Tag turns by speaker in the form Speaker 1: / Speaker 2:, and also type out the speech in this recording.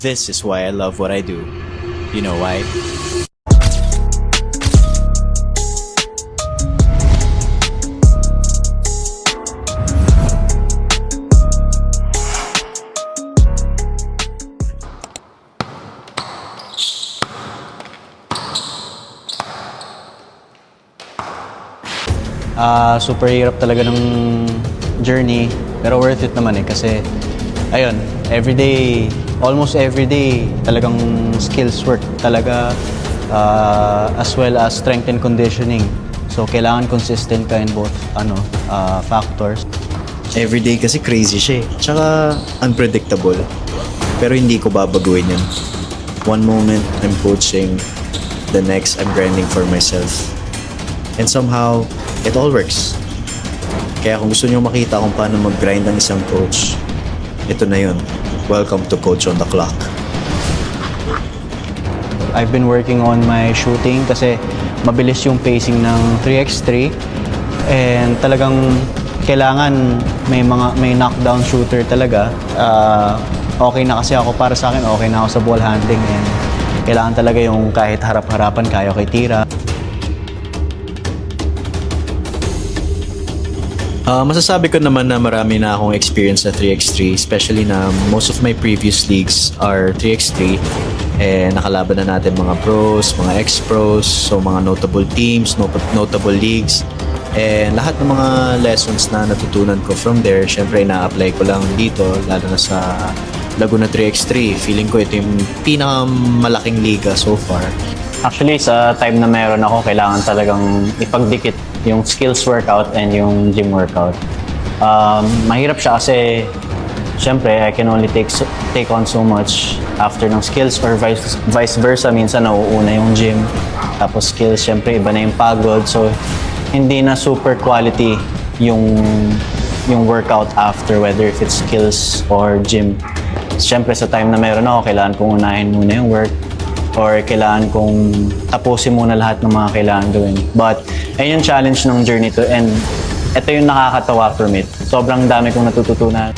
Speaker 1: This is why I love what I do. You know why?
Speaker 2: Super hirap talaga ng journey, pero worth it naman kasi ayun, almost everyday talagang skills work talaga, as well as strength and conditioning. So kailangan consistent ka in both factors.
Speaker 1: Everyday kasi crazy siya eh. Tsaka unpredictable. Pero hindi ko babaguhin yan. One moment, I'm coaching. The next, I'm grinding for myself. And somehow, it all works. Kaya kung gusto niyo makita kung paano mag-grind ang isang coach, ito na yun. Welcome to Coach on the Clock.
Speaker 2: I've been working on my shooting kasi mabilis yung pacing ng 3x3 and talagang kailangan may knockdown shooter talaga. Okay na kasi ako, para sa akin okay na ako sa ball handling and kailangan talaga yung kahit harap-harapan kaya ko tira.
Speaker 1: Masasabi ko naman na marami na akong experience sa 3x3, especially na most of my previous leagues are 3x3. Nakalaban na natin mga pros, mga ex-pros, so mga notable teams, notable leagues. Lahat ng mga lessons na natutunan ko from there, syempre na-apply ko lang dito, lalo na sa Laguna 3x3. Feeling ko ito yung pinakamalaking liga so far.
Speaker 2: Actually, sa time na meron ako, kailangan talagang ipagdikit yung skills workout and yung gym workout. Mahirap siya kasi syempre I can only take on so much after ng skills or vice versa. Minsan nauuna yung gym, tapos skills syempre iba na yung pagod. So hindi na super quality yung workout after, whether if it's skills or gym. Syempre sa time na meron ako, kailangan kong unahin muna yung work or kailangan kong tapusin muna lahat ng mga kailangan gawin. But ayun yung challenge ng journey to, and ito yung nakakatawa from it. Sobrang dami kong natututunan.